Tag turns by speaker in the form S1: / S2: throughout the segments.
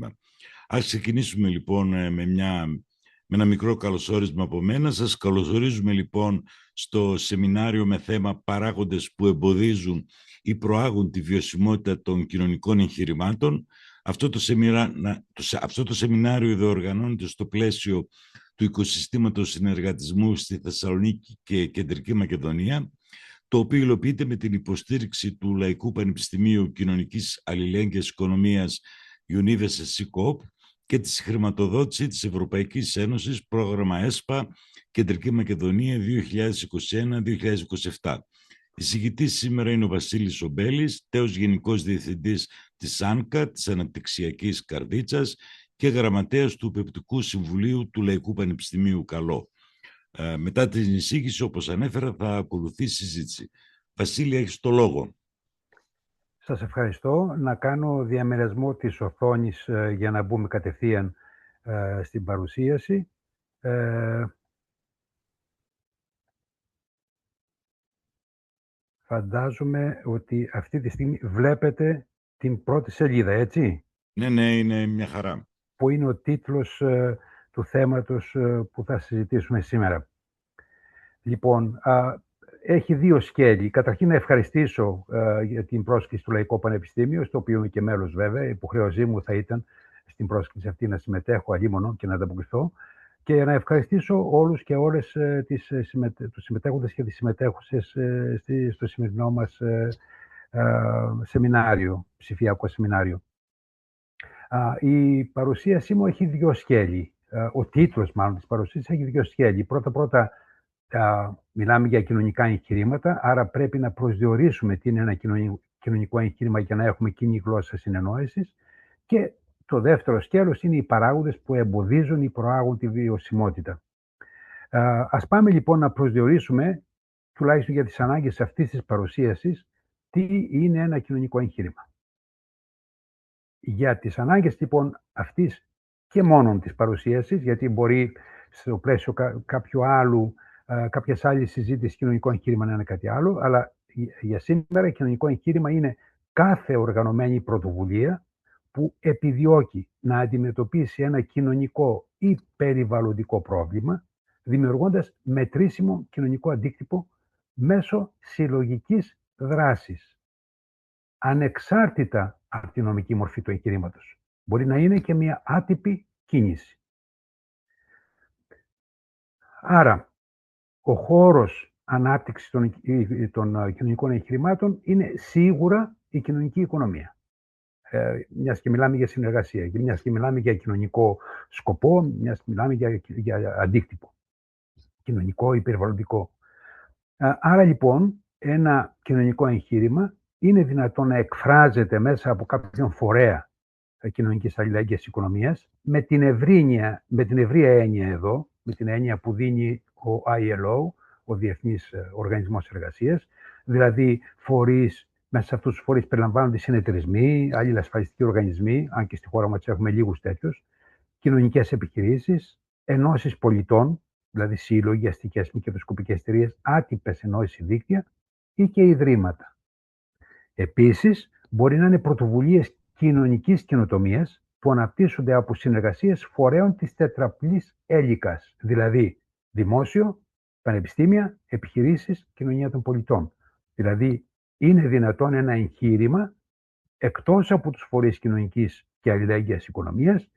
S1: νόημα. Ας ξεκινήσουμε λοιπόν με ένα μικρό καλωσόρισμα από μένα. Σας καλωσορίζουμε λοιπόν στο σεμινάριο με θέμα «Παράγοντες που εμποδίζουν ή προάγουν τη βιωσιμότητα των κοινωνικών εγχειρημάτων». Αυτό το σεμινάριο διοργανώνεται στο πλαίσιο του οικοσυστήματος συνεργατισμού στη Θεσσαλονίκη και Κεντρική Μακεδονία, το οποίο υλοποιείται με την υποστήριξη του Λαϊκού Πανεπιστημίου Κοινωνικής Αλληλέγγυας Οικονομίας University COOP και τη χρηματοδότηση της Ευρωπαϊκής Ένωσης, πρόγραμμα ΕΣΠΑ, Κεντρική Μακεδονία 2021-2027. Εισηγητής σήμερα είναι ο Βασίλης Ομπέλης, τέος Γενικός Διευθυντής της ΑΝΚΑ, της Αναπτυξιακής Καρδίτσας, και γραμματέας του Πεπτικού Συμβουλίου του Λαϊκού Πανεπιστημίου Καλό. Μετά την εισήγηση, όπως ανέφερα, θα ακολουθήσει συζήτηση. Βασίλη, έχεις το λόγο.
S2: Σας ευχαριστώ. Να κάνω διαμοιρασμό της οθόνης για να μπούμε κατευθείαν στην παρουσίαση. Φαντάζομαι ότι αυτή τη στιγμή βλέπετε την πρώτη σελίδα, έτσι?
S1: Ναι, είναι μια χαρά.
S2: Που είναι ο τίτλος του θέματος που θα συζητήσουμε σήμερα. Λοιπόν, έχει δύο σκέλη. Καταρχήν να ευχαριστήσω για την πρόσκληση του Λαϊκό Πανεπιστήμιο, στο οποίο είμαι και μέλος βέβαια. Η υποχρέωσή μου θα ήταν στην πρόσκληση αυτή να συμμετέχω αλίμονο και να ανταποκριθώ. Και να ευχαριστήσω όλους και όλες τους συμμετέχοντες και τις συμμετέχουσες στο σημερινό μας σεμινάριο, ψηφιακό σεμινάριο. Η παρουσίασή μου έχει δύο σκέλη. Ο τίτλος μάλλον της παρουσίασης έχει δύο σκέλη. Πρώτα, μιλάμε για κοινωνικά εγχειρήματα, άρα πρέπει να προσδιορίσουμε τι είναι ένα κοινωνικό εγχείρημα για να έχουμε κοινή γλώσσα συνεννόησης. Και το δεύτερο σκέλος είναι οι παράγοντες που εμποδίζουν ή προάγουν τη βιωσιμότητα. Ας πάμε λοιπόν να προσδιορίσουμε, τουλάχιστον για τις ανάγκες αυτής της παρουσίασης, τι είναι ένα κοινωνικό εγχείρημα. Για τις ανάγκες λοιπόν αυτής και μόνον της παρουσίασης, γιατί μπορεί στο πλαίσιο κάποιας άλλης συζήτησης κοινωνικό εγχείρημα να είναι κάτι άλλο, αλλά για σήμερα κοινωνικό εγχείρημα είναι κάθε οργανωμένη πρωτοβουλία που επιδιώκει να αντιμετωπίσει ένα κοινωνικό ή περιβαλλοντικό πρόβλημα, δημιουργώντας μετρήσιμο κοινωνικό αντίκτυπο μέσω συλλογικής δράσης, ανεξάρτητα από τη νομική μορφή του εγχειρήματος. Μπορεί να είναι και μια άτυπη κίνηση. Άρα, ο χώρος ανάπτυξης των κοινωνικών εγχειρημάτων είναι σίγουρα η κοινωνική οικονομία. Μιας και μιλάμε για συνεργασία, μιας και μιλάμε για κοινωνικό σκοπό, μιας και μιλάμε για αντίκτυπο, κοινωνικό ή περιβαλλοντικό. Άρα λοιπόν, ένα κοινωνικό εγχείρημα είναι δυνατόν να εκφράζεται μέσα από κάποιον φορέα κοινωνικής αλληλέγγυας οικονομίας, με την ευρεία έννοια εδώ, με την έννοια που δίνει ο ILO, ο Διεθνής Οργανισμός Εργασίας, δηλαδή φορείς. Μέσα σε αυτούς τους φορείς περιλαμβάνονται συνεταιρισμοί, άλλοι ασφαλιστικοί οργανισμοί, αν και στη χώρα μας έχουμε λίγους τέτοιους, κοινωνικές επιχειρήσεις, ενώσεις πολιτών, δηλαδή σύλλογοι, αστικές μη κερδοσκοπικές εταιρείες, άτυπες ενώσεις δίκτυα ή και ιδρύματα. Επίσης, μπορεί να είναι πρωτοβουλίες κοινωνικής καινοτομίας που αναπτύσσονται από συνεργασίες φορέων της τετραπλής έλικας, δηλαδή δημόσιο, πανεπιστήμια, επιχειρήσεις, κοινωνία των πολιτών. Δηλαδή, είναι δυνατόν ένα εγχείρημα, εκτός από τους φορείς κοινωνικής και αλληλέγγυας οικονομίας,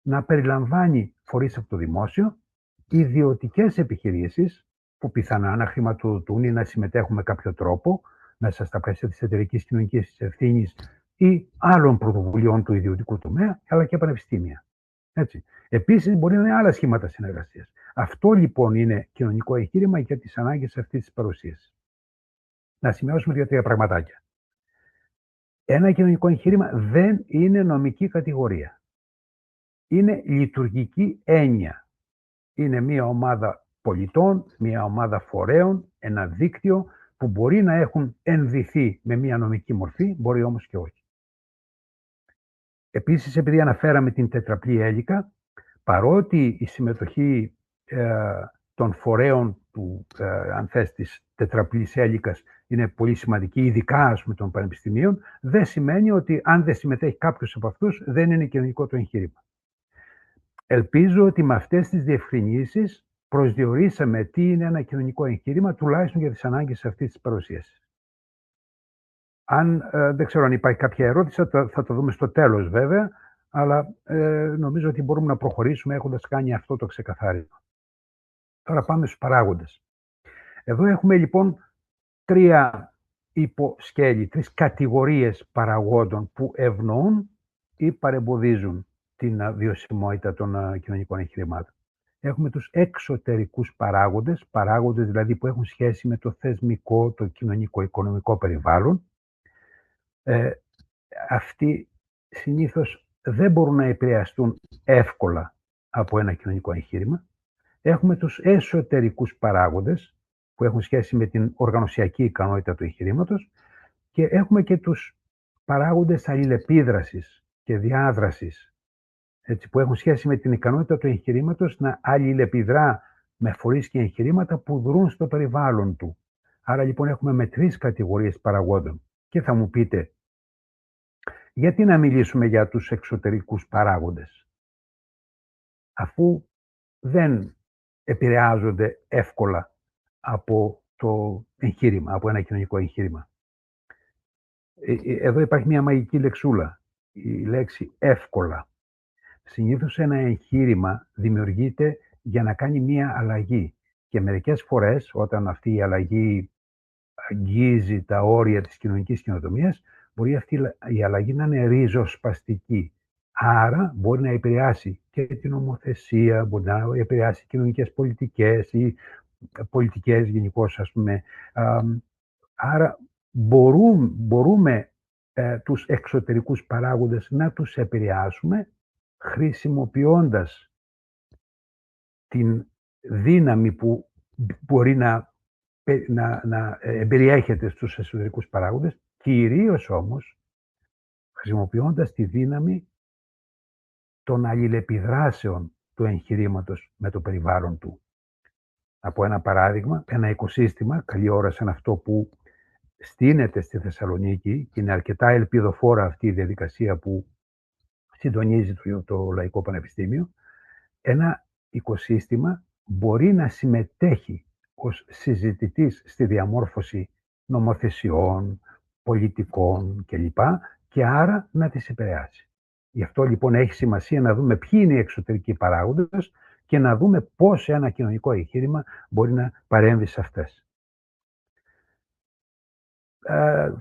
S2: να περιλαμβάνει φορείς από το δημόσιο, ιδιωτικές επιχειρήσεις που πιθανά να χρηματοδοτούν ή να συμμετέχουν με κάποιο τρόπο μέσα στα πλαίσια της εταιρικής κοινωνικής ευθύνης ή άλλων πρωτοβουλειών του ιδιωτικού τομέα, αλλά και πανεπιστήμια. Έτσι. Επίσης, μπορεί να είναι άλλα σχήματα συνεργασίας. Αυτό λοιπόν είναι κοινωνικό εγχείρημα για τις ανάγκες αυτής της παρουσίασης. Να σημειώσουμε 2-3 πραγματάκια. Ένα κοινωνικό εγχείρημα δεν είναι νομική κατηγορία. Είναι λειτουργική έννοια. Είναι μια ομάδα πολιτών, μια ομάδα φορέων, ένα δίκτυο που μπορεί να έχουν ενδυθεί με μια νομική μορφή, μπορεί όμως και όχι. Επίσης, επειδή αναφέραμε την τετραπλή έλικα, παρότι η συμμετοχή των φορέων του, αν θες, της τετραπλής έλικας είναι πολύ σημαντική, ειδικά ας πούμε των πανεπιστημίων, δεν σημαίνει ότι αν δεν συμμετέχει κάποιος από αυτούς δεν είναι κοινωνικό το εγχείρημα. Ελπίζω ότι με αυτές τις διευκρινήσεις προσδιορίσαμε τι είναι ένα κοινωνικό εγχείρημα, τουλάχιστον για τις ανάγκες αυτής της παρουσίασης. Δεν ξέρω αν υπάρχει κάποια ερώτηση, θα το δούμε στο τέλος βέβαια, αλλά νομίζω ότι μπορούμε να προχωρήσουμε έχοντας κάνει αυτό το ξεκαθάρισμα. Τώρα πάμε στους παράγοντες. Εδώ έχουμε λοιπόν 3 υποσκέλη, 3 κατηγορίες παραγόντων που ευνοούν ή παρεμποδίζουν την βιωσιμότητα των κοινωνικών εγχειρημάτων. Έχουμε τους εξωτερικούς παράγοντες δηλαδή που έχουν σχέση με το θεσμικό, το κοινωνικό, οικονομικό περιβάλλον. Αυτοί συνήθως δεν μπορούν να επηρεαστούν εύκολα από ένα κοινωνικό εγχείρημα. Έχουμε τους εσωτερικούς παράγοντες που έχουν σχέση με την οργανωσιακή ικανότητα του εγχειρήματος και έχουμε και τους παράγοντες αλληλεπίδρασης και διάδρασης, έτσι, που έχουν σχέση με την ικανότητα του εγχειρήματος να αλληλεπιδρά με φορείς και εγχειρήματα που δρούν στο περιβάλλον του. Άρα λοιπόν έχουμε με 3 κατηγορίες παραγόντων. Και θα μου πείτε, γιατί να μιλήσουμε για τους εξωτερικούς παράγοντες, αφού δεν επηρεάζονται εύκολα από το εγχείρημα, από ένα κοινωνικό εγχείρημα. Εδώ υπάρχει μια μαγική λεξούλα, η λέξη εύκολα. Συνήθως ένα εγχείρημα δημιουργείται για να κάνει μια αλλαγή και μερικές φορές όταν αυτή η αλλαγή αγγίζει τα όρια της κοινωνικής καινοτομίας, μπορεί αυτή η αλλαγή να είναι ριζοσπαστική. Άρα μπορεί να επηρεάσει και την νομοθεσία, μπορεί να επηρεάσει κοινωνικές πολιτικές ή πολιτικές γενικώς, ας πούμε. Άρα μπορούμε τους εξωτερικούς παράγοντες να τους επηρεάσουμε χρησιμοποιώντας την δύναμη που μπορεί να περιέχεται στους εσωτερικούς παράγοντες, κυρίως όμως χρησιμοποιώντας τη δύναμη των αλληλεπιδράσεων του εγχειρήματος με το περιβάλλον του. Από ένα παράδειγμα, ένα οικοσύστημα, καλή ώρα σαν αυτό που στείνεται στη Θεσσαλονίκη και είναι αρκετά ελπιδοφόρα αυτή η διαδικασία που συντονίζει το Λαϊκό Πανεπιστήμιο, ένα οικοσύστημα μπορεί να συμμετέχει ως συζητητής στη διαμόρφωση νομοθεσιών, πολιτικών κλπ. Και άρα να τις επηρεάσει. Γι' αυτό λοιπόν έχει σημασία να δούμε ποιοι είναι οι εξωτερικοί παράγοντες και να δούμε πώς ένα κοινωνικό εγχείρημα μπορεί να παρέμβει σε αυτές.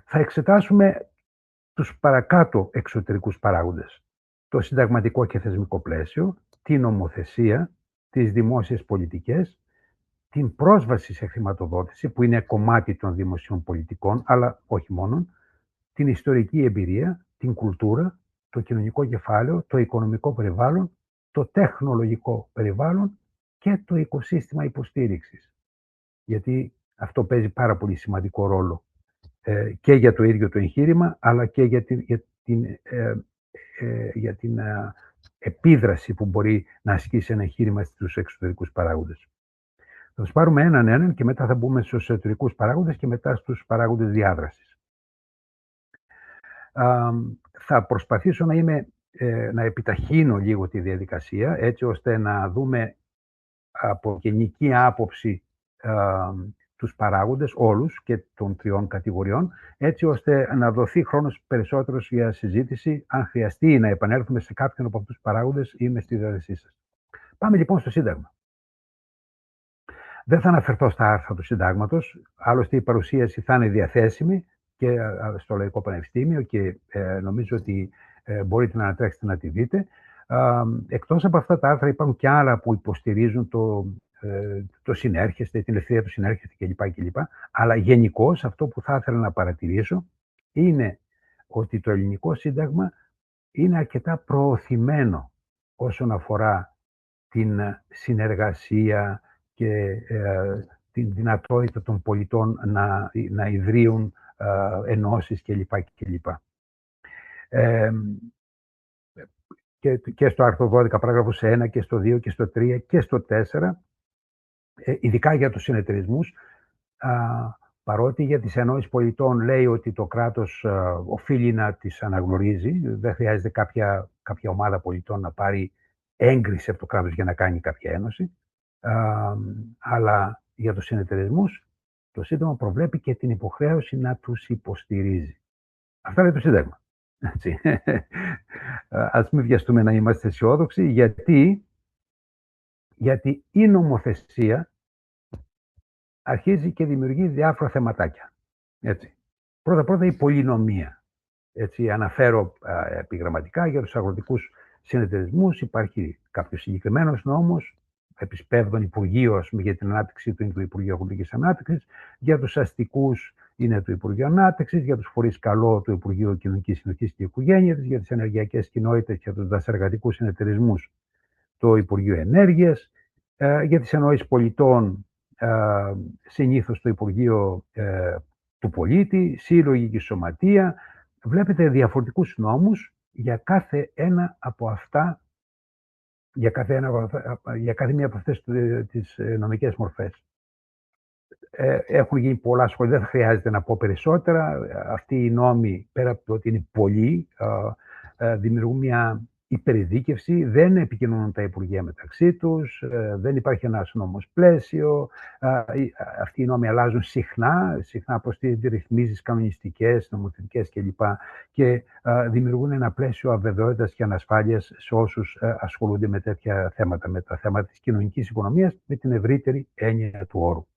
S2: Θα εξετάσουμε τους παρακάτω εξωτερικούς παράγοντες. Το συνταγματικό και θεσμικό πλαίσιο, την νομοθεσία, τις δημόσιες πολιτικές, την πρόσβαση σε χρηματοδότηση, που είναι κομμάτι των δημοσίων πολιτικών, αλλά όχι μόνο, την ιστορική εμπειρία, την κουλτούρα, το κοινωνικό κεφάλαιο, το οικονομικό περιβάλλον, το τεχνολογικό περιβάλλον και το οικοσύστημα υποστήριξης. Γιατί αυτό παίζει πάρα πολύ σημαντικό ρόλο και για το ίδιο το εγχείρημα, αλλά και για την επίδραση που μπορεί να ασκήσει ένα εγχείρημα στους εξωτερικούς παράγοντες. Θα τους πάρουμε έναν και μετά θα μπούμε στους εσωτερικούς παράγοντες και μετά στους παράγοντες διάδρασης. Θα προσπαθήσω να επιταχύνω λίγο τη διαδικασία, έτσι ώστε να δούμε από γενική άποψη τους παράγοντες όλους και των 3 κατηγοριών, έτσι ώστε να δοθεί χρόνος περισσότερος για συζήτηση, αν χρειαστεί να επανέλθουμε σε κάποιον από αυτούς τους παράγοντες, είμαι στη διάθεσή σας. Πάμε λοιπόν στο Σύνταγμα. Δεν θα αναφερθώ στα άρθρα του Συντάγματος, άλλωστε η παρουσίαση θα είναι διαθέσιμη και στο Λαϊκό Πανεπιστήμιο και νομίζω ότι μπορείτε να ανατρέξετε να τη δείτε. Εκτός από αυτά τα άρθρα υπάρχουν και άλλα που υποστηρίζουν το συνέρχεστε, την ελευθερία του συνέρχεστε κλπ. Αλλά γενικώς αυτό που θα ήθελα να παρατηρήσω είναι ότι το ελληνικό Σύνταγμα είναι αρκετά προωθημένο όσον αφορά την συνεργασία και την δυνατότητα των πολιτών να ιδρύουν ενώσεις κλπ. Και στο άρθρο 12 παράγραφος 1 και στο 2 και στο 3 και στο 4 ειδικά για τους συνεταιρισμούς, παρότι για τις ενώσεις πολιτών λέει ότι το κράτος οφείλει να τις αναγνωρίζει, δεν χρειάζεται κάποια ομάδα πολιτών να πάρει έγκριση από το κράτος για να κάνει κάποια ένωση, αλλά για τους συνεταιρισμούς το Σύνταγμα προβλέπει και την υποχρέωση να τους υποστηρίζει. Αυτά λέει το Σύνταγμα. Έτσι. Ας μην βιαστούμε να είμαστε αισιόδοξοι, γιατί η νομοθεσία αρχίζει και δημιουργεί διάφορα θεματάκια. Έτσι. Πρώτα η πολυνομία. Έτσι, αναφέρω επιγραμματικά για τους αγροτικούς συνεταιρισμούς. Υπάρχει κάποιος συγκεκριμένος νόμος, επισπεύδων Υπουργείο για την ανάπτυξη του είναι το Υπουργείο Αγροτικής Ανάπτυξης, για τους αστικούς είναι το Υπουργείο Ανάπτυξης, για τους φορείς καλό το Υπουργείο Κοινωνικής Συνοχής και Οικογένειας, για τις ενεργειακές κοινότητες και τους δασεργατικούς συνεταιρισμούς το Υπουργείο Ενέργειας, για τις ενώσεις πολιτών συνήθως το Υπουργείο του Πολίτη, σύλλογοι και σωματεία. Βλέπετε διαφορετικούς νόμους για κάθε ένα από αυτά, για κάθε μία από αυτές τις νομικές μορφές. Έχουν γίνει πολλά σχόλια, δεν χρειάζεται να πω περισσότερα. Αυτοί οι νόμοι, πέρα από το ότι είναι πολλοί, δημιουργούν μια υπερειδίκευση, δεν επικοινωνούν τα Υπουργεία μεταξύ τους, δεν υπάρχει ένας νόμος πλαίσιο, αυτοί οι νόμοι αλλάζουν συχνά προστίθενται ρυθμίσεις κανονιστικές, νομοθετικές κλπ. Και δημιουργούν ένα πλαίσιο αβεβαιότητας και ανασφάλειας σε όσους ασχολούνται με τέτοια θέματα, με τα θέματα της κοινωνικής οικονομίας, με την ευρύτερη έννοια του όρου.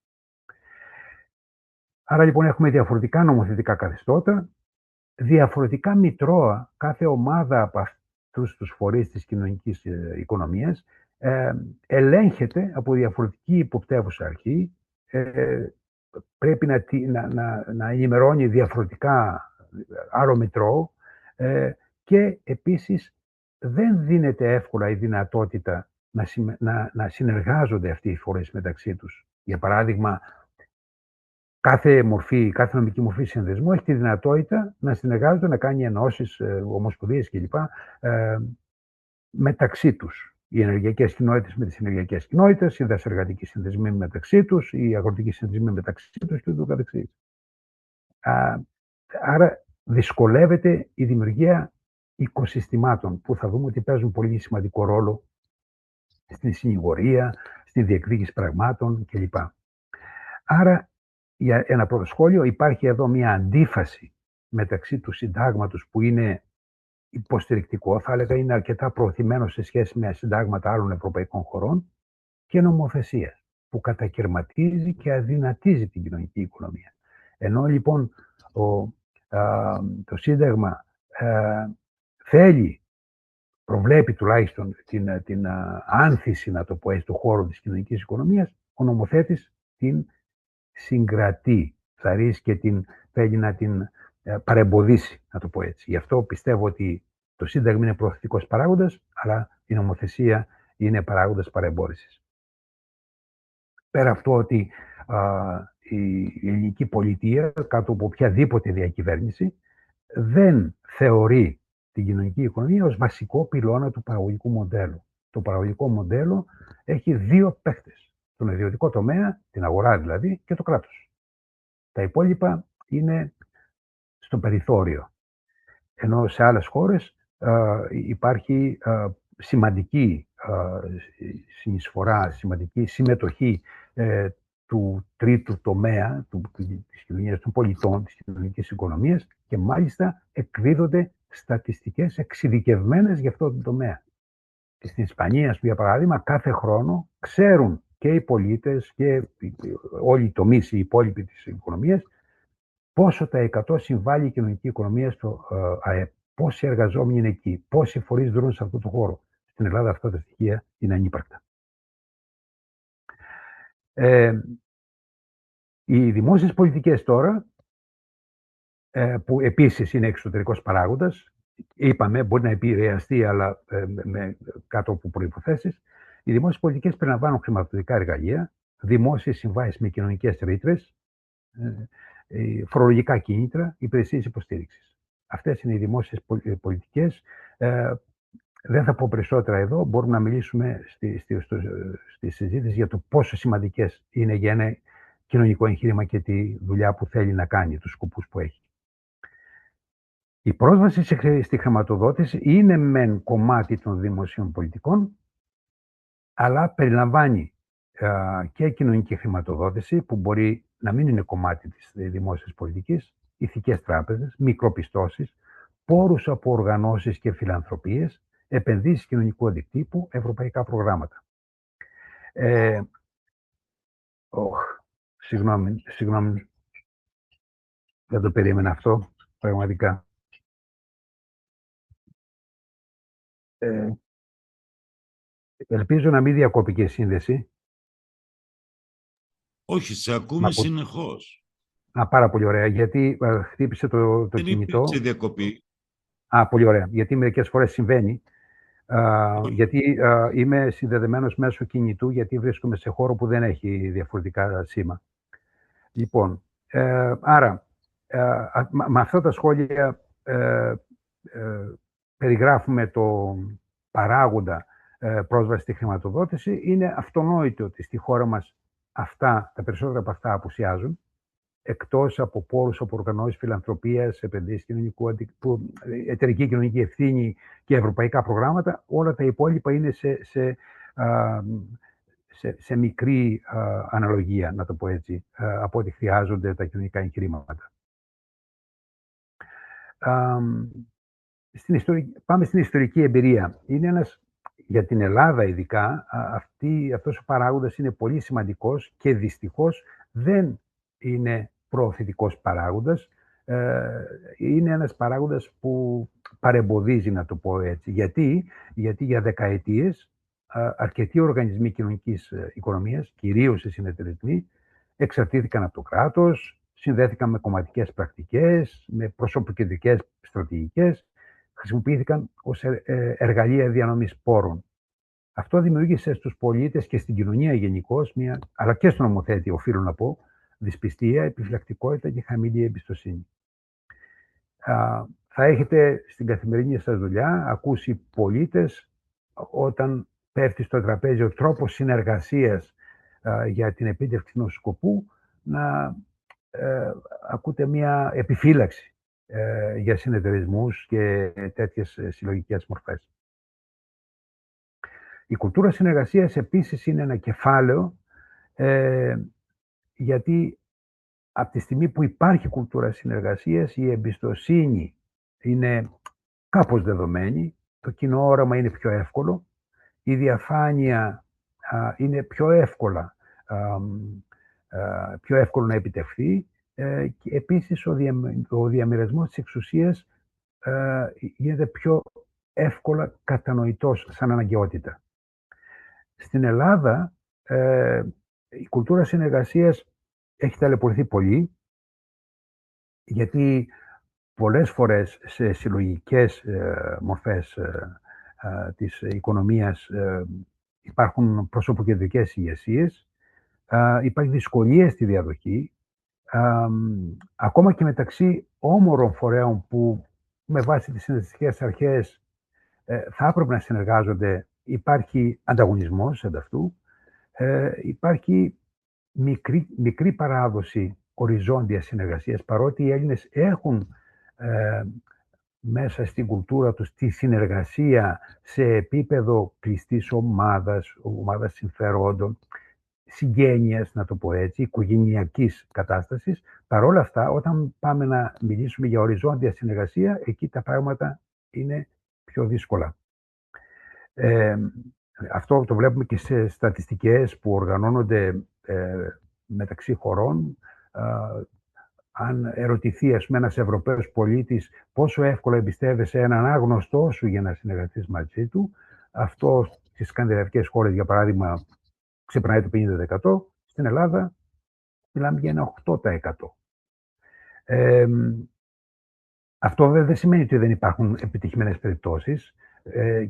S2: Άρα λοιπόν έχουμε διαφορετικά νομοθετικά καθεστώτα, διαφορετικά μητρώα, κάθε ομάδα από αυτούς τους φορείς της κοινωνικής οικονομίας ελέγχεται από διαφορετική υποπτεύουσα αρχή, πρέπει να ενημερώνει διαφορετικά άλλο μητρώο και επίσης δεν δίνεται εύκολα η δυνατότητα να συνεργάζονται αυτοί οι φορείς μεταξύ τους. Για παράδειγμα, κάθε νομική μορφή συνδεσμού έχει τη δυνατότητα να συνεργάζονται, να κάνει ενώσεις, ομοσπονδίες κλπ. Μεταξύ τους. Οι ενεργειακές κοινότητες με τις ενεργειακές κοινότητες, οι δασεργατικοί συνδεσμοί μεταξύ τους, οι αγροτικοί συνδεσμοί μεταξύ τους και ούτω καθεξής. Άρα δυσκολεύεται η δημιουργία οικοσυστημάτων που θα δούμε ότι παίζουν πολύ σημαντικό ρόλο στην συνηγορία, στην διεκδίκηση πραγμάτων κλπ. Άρα, για ένα πρώτο σχόλιο, υπάρχει εδώ μια αντίφαση μεταξύ του συντάγματος που είναι υποστηρικτικό, θα έλεγα είναι αρκετά προωθημένο σε σχέση με συντάγματα άλλων ευρωπαϊκών χωρών, και νομοθεσίας που κατακαιρματίζει και αδυνατίζει την κοινωνική οικονομία. Ενώ λοιπόν το Σύνταγμα προβλέπει τουλάχιστον την άνθηση, να το πω έτσι, του χώρου της κοινωνικής οικονομίας, ο νομοθέτης την συγκρατεί, και θέλει να την παρεμποδίσει, να το πω έτσι. Γι' αυτό πιστεύω ότι το Σύνταγμα είναι προωθητικός παράγοντας, αλλά η νομοθεσία είναι παράγοντας παρεμπόδισης. Πέρα αυτό ότι η ελληνική πολιτεία, κάτω από οποιαδήποτε διακυβέρνηση, δεν θεωρεί την κοινωνική οικονομία ως βασικό πυλώνα του παραγωγικού μοντέλου. Το παραγωγικό μοντέλο έχει δύο παίκτες. Τον ιδιωτικό τομέα, την αγορά δηλαδή, και το κράτος. Τα υπόλοιπα είναι στο περιθώριο. Ενώ σε άλλες χώρες υπάρχει σημαντική συνεισφορά, σημαντική συμμετοχή του τρίτου τομέα, της κοινωνίας των πολιτών, της κοινωνικής οικονομίας, και μάλιστα εκδίδονται στατιστικές εξειδικευμένες για αυτό το τομέα. Και στην Ισπανία, για παράδειγμα, κάθε χρόνο ξέρουν και οι πολίτες και όλοι οι τομείς, οι υπόλοιποι της οικονομίας, πόσο τα 100 συμβάλλει η κοινωνική οικονομία στο ΑΕΠ, πόσοι εργαζόμενοι είναι εκεί, πόσοι φορείς δρούν σε αυτό το χώρο. Στην Ελλάδα αυτά τα στοιχεία είναι ανύπαρκτα. Οι δημόσιες πολιτικές τώρα, που επίσης είναι εξωτερικός παράγοντας, είπαμε, μπορεί να επηρεαστεί, αλλά κάτω από προϋποθέσεις, οι δημόσιες πολιτικές περιλαμβάνουν χρηματοδοτικά εργαλεία, δημόσιες συμβάσεις με κοινωνικές ρήτρες, φορολογικά κίνητρα, υπηρεσίες υποστήριξης. Αυτές είναι οι δημόσιες πολιτικές Δεν θα πω περισσότερα εδώ. Μπορούμε να μιλήσουμε στη συζήτηση για το πόσο σημαντικές είναι για ένα κοινωνικό εγχείρημα και τη δουλειά που θέλει να κάνει, τους σκοπούς που έχει. Η πρόσβαση στη χρηματοδότηση είναι μεν κομμάτι των δημοσίων πολιτικών, αλλά περιλαμβάνει και κοινωνική χρηματοδότηση, που μπορεί να μην είναι κομμάτι της δημόσιας πολιτικής, ηθικές τράπεζες, μικροπιστώσεις, πόρους από οργανώσεις και φιλανθρωπίες, επενδύσεις κοινωνικού αντικτύπου, ευρωπαϊκά προγράμματα. Συγγνώμη, δεν το περίμενα αυτό, πραγματικά. Ελπίζω να μην διακόπηκε η σύνδεση.
S1: Όχι, σε ακούμε συνεχώς.
S2: Πάρα πολύ ωραία, γιατί χτύπησε το κινητό.
S1: Δεν υπήρξε διακοπή.
S2: Πολύ ωραία, γιατί μερικές φορές συμβαίνει. Γιατί είμαι συνδεδεμένος μέσω κινητού, γιατί βρίσκομαι σε χώρο που δεν έχει διαφορετικά σήμα. Λοιπόν, άρα, με αυτά τα σχόλια περιγράφουμε το παράγοντα πρόσβαση στη χρηματοδότηση. Είναι αυτονόητο ότι στη χώρα μας τα περισσότερα από αυτά απουσιάζουν, εκτός από πόρους από οργανώσεις φιλανθρωπίας, επενδύσεις κοινωνικού αντικτύπου, εταιρική κοινωνική ευθύνη και ευρωπαϊκά προγράμματα. Όλα τα υπόλοιπα είναι σε μικρή αναλογία, να το πω έτσι, από ό,τι χρειάζονται τα κοινωνικά εγχειρήματα. Πάμε στην ιστορική εμπειρία. Για την Ελλάδα ειδικά, αυτός ο παράγοντας είναι πολύ σημαντικός και δυστυχώς δεν είναι προωθητικός παράγοντας. Είναι ένας παράγοντας που παρεμποδίζει, να το πω έτσι. Γιατί για δεκαετίες αρκετοί οργανισμοί κοινωνικής οικονομίας, κυρίως οι συνεταιρισμοί, εξαρτήθηκαν από το κράτος, συνδέθηκαν με κομματικές πρακτικές, με προσωποκεντρικές στρατηγικές, χρησιμοποιήθηκαν ως εργαλεία διανομής πόρων. Αυτό δημιούργησε στους πολίτες και στην κοινωνία γενικώς, αλλά και στον νομοθέτη, οφείλω να πω, δυσπιστία, επιφυλακτικότητα και χαμηλή εμπιστοσύνη. Θα έχετε στην καθημερινή σας δουλειά ακούσει πολίτες, όταν πέφτει στο τραπέζι ο τρόπος συνεργασίας για την επίτευξη ενός σκοπού, να ακούτε μια επιφύλαξη για συνεταιρισμούς και τέτοιες συλλογικές μορφές. Η κουλτούρα συνεργασίας επίσης είναι ένα κεφάλαιο, γιατί από τη στιγμή που υπάρχει κουλτούρα συνεργασίας, η εμπιστοσύνη είναι κάπως δεδομένη, το κοινό όραμα είναι πιο εύκολο, η διαφάνεια είναι πιο εύκολο να επιτευχθεί, και επίσης ο διαμοιρασμός της εξουσίας γίνεται πιο εύκολα κατανοητός σαν αναγκαιότητα. Στην Ελλάδα η κουλτούρα συνεργασίας έχει ταλαιπωρηθεί πολύ, γιατί πολλές φορές σε συλλογικές μορφές της οικονομίας υπάρχουν προσωποκεντρικές ηγεσίες, υπάρχει δυσκολία στη διαδοχή, ακόμα και μεταξύ όμορων φορέων που με βάση τις συνδετικές αρχές θα έπρεπε να συνεργάζονται, υπάρχει ανταγωνισμός ανταυτού, υπάρχει μικρή παράδοση οριζόντιας συνεργασίας, παρότι οι Έλληνες έχουν μέσα στην κουλτούρα τους τη συνεργασία σε επίπεδο κλειστής ομάδας συμφερόντων, συγγένειας, να το πω έτσι, οικογενειακής κατάστασης. Παρ' όλα αυτά, όταν πάμε να μιλήσουμε για οριζόντια συνεργασία, εκεί τα πράγματα είναι πιο δύσκολα. Αυτό το βλέπουμε και σε στατιστικές που οργανώνονται μεταξύ χωρών. Αν ερωτηθεί, ας πούμε, ένας Ευρωπαίος πολίτης πόσο εύκολα εμπιστεύεσαι έναν άγνωστό σου για να συνεργαστείς μαζί του, αυτό στις σκανδιναβικές χώρες, για παράδειγμα, ξεπερνάει το 50%. Στην Ελλάδα μιλάμε για ένα 8%. Αυτό βέβαια δεν σημαίνει ότι δεν υπάρχουν επιτυχημένες περιπτώσεις,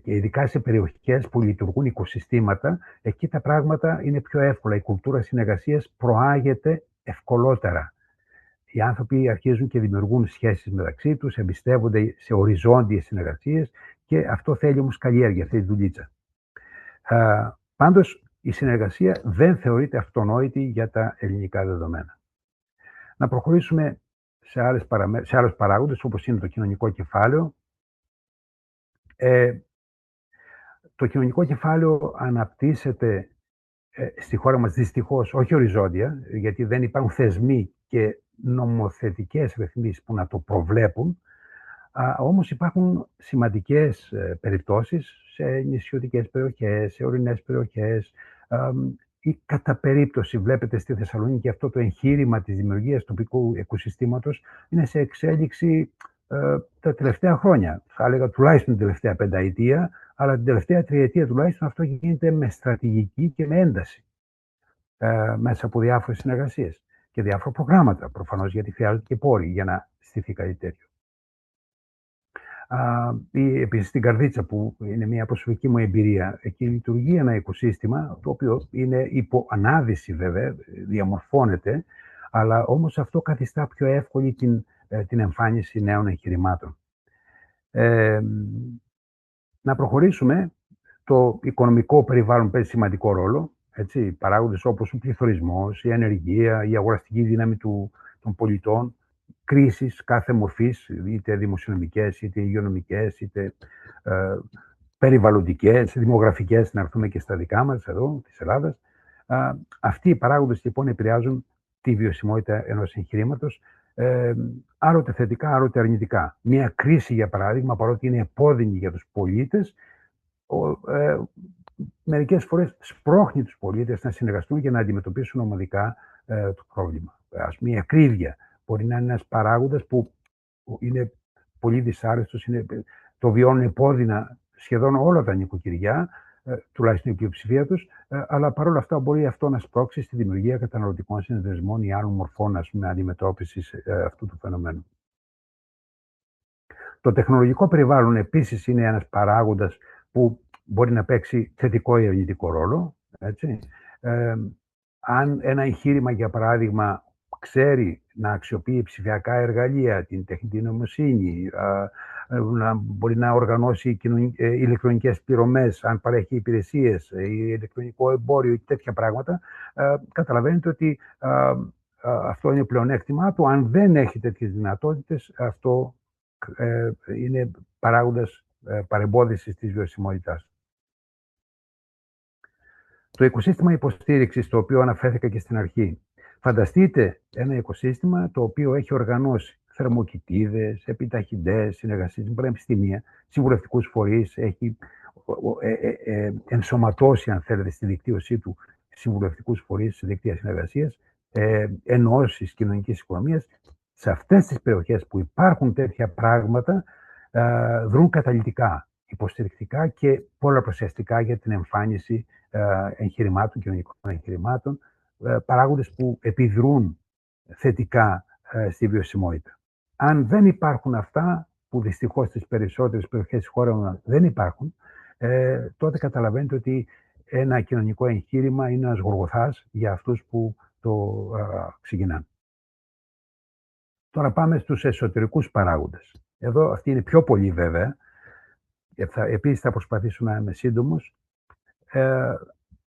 S2: και ειδικά σε περιοχές που λειτουργούν οικοσυστήματα, εκεί τα πράγματα είναι πιο εύκολα. Η κουλτούρα συνεργασίας προάγεται ευκολότερα. Οι άνθρωποι αρχίζουν και δημιουργούν σχέσεις μεταξύ τους, εμπιστεύονται σε οριζόντιες συνεργασίες και αυτό θέλει όμως καλλιέργεια, θέλει δουλίτσα. Πάντως, η συνεργασία δεν θεωρείται αυτονόητη για τα ελληνικά δεδομένα. Να προχωρήσουμε σε άλλους παράγοντες, όπως είναι το κοινωνικό κεφάλαιο. Το κοινωνικό κεφάλαιο αναπτύσσεται στη χώρα μας δυστυχώς όχι οριζόντια, γιατί δεν υπάρχουν θεσμοί και νομοθετικές ρυθμίσεις που να το προβλέπουν, όμως υπάρχουν σημαντικές περιπτώσεις σε νησιωτικές περιοχές, σε ορεινές περιοχές ή κατά περίπτωση βλέπετε στη Θεσσαλονίκη αυτό το εγχείρημα της δημιουργίας τοπικού οικοσυστήματος είναι σε εξέλιξη τα τελευταία χρόνια. Θα έλεγα τουλάχιστον την τελευταία πενταετία, αλλά την τελευταία τριετία τουλάχιστον αυτό γίνεται με στρατηγική και με ένταση μέσα από διάφορες συνεργασίες και διάφορα προγράμματα προφανώς, γιατί χρειάζονται και πόροι για να στηθεί κάτι τέτοιο. Επίσης στην Καρδίτσα, που είναι μια προσωπική μου εμπειρία, εκεί λειτουργεί ένα οικοσύστημα το οποίο είναι υπό ανάδυση βέβαια, διαμορφώνεται, αλλά όμως αυτό καθιστά πιο εύκολη την εμφάνιση νέων εγχειρημάτων. Να προχωρήσουμε. Το οικονομικό περιβάλλον παίζει σημαντικό ρόλο. Έτσι, παράγοντες όπως ο πληθωρισμός, η ανεργία, η αγοραστική δύναμη των πολιτών, κρίσεις κάθε μορφής, είτε δημοσιονομικές, είτε υγειονομικές, είτε περιβαλλοντικές, δημογραφικές, να έρθουμε και στα δικά μας εδώ, της Ελλάδας. Αυτοί οι παράγοντες λοιπόν επηρεάζουν τη βιωσιμότητα ενός εγχειρήματος, άλλοτε θετικά, άλλοτε αρνητικά. Μια κρίση, για παράδειγμα, παρότι είναι επώδυνη για τους πολίτες, μερικές φορές σπρώχνει τους πολίτες να συνεργαστούν και να αντιμετωπίσουν ομαδικά το πρόβλημα. Ας πούμε, η ακρίβεια μπορεί να είναι ένας παράγοντας που είναι πολύ δυσάρεστος, το βιώνουν επώδυνα σχεδόν όλα τα νοικοκυριά, τουλάχιστον η πλειοψηφία τους, αλλά παρόλα αυτά μπορεί αυτό να σπρώξει στη δημιουργία καταναλωτικών συνεταιρισμών ή άλλων μορφών αντιμετώπισης αυτού του φαινομένου. Το τεχνολογικό περιβάλλον επίσης είναι ένας παράγοντας που μπορεί να παίξει θετικό ή αρνητικό ρόλο. Έτσι. Αν ένα εγχείρημα, για παράδειγμα, ξέρει να αξιοποιεί ψηφιακά εργαλεία, την τεχνητή νοημοσύνη, μπορεί να οργανώσει ηλεκτρονικές πληρωμές, αν παρέχει υπηρεσίες, ηλεκτρονικό εμπόριο και τέτοια πράγματα, καταλαβαίνετε ότι αυτό είναι πλεονέκτημά του. Αν δεν έχει τέτοιες δυνατότητες, αυτό είναι παράγοντας παρεμπόδισης της βιωσιμότητάς. Το οικοσύστημα υποστήριξης, το οποίο αναφέρθηκα και στην αρχή. Φανταστείτε ένα οικοσύστημα το οποίο έχει οργανώσει θερμοκοιτίδες, επιταχυντές, συνεργασίες με πανεπιστήμια, συμβουλευτικούς φορείς, έχει ενσωματώσει, αν θέλετε, στη δικτύωσή του συμβουλευτικούς φορείς, σε δίκτυα συνεργασίας, ενώσεις κοινωνικής οικονομίας. Σε αυτές τις περιοχές που υπάρχουν τέτοια πράγματα, δρούν καταλυτικά, υποστηρικτικά και πολλαπλασιαστικά για την εμφάνιση εγχειρημάτων, κοινωνικών εγχειρημάτων, παράγοντες που επιδρούν θετικά στη βιωσιμότητα. Αν δεν υπάρχουν αυτά, που δυστυχώς στις περισσότερες περιοχές της χώρας μας δεν υπάρχουν, τότε καταλαβαίνετε ότι ένα κοινωνικό εγχείρημα είναι ένας γοργοθάς για αυτούς που το ξεκινάνε. Τώρα πάμε στους εσωτερικούς παράγοντες. Εδώ αυτοί είναι πιο πολλοί βέβαια. Επίσης θα προσπαθήσω να είμαι σύντομος.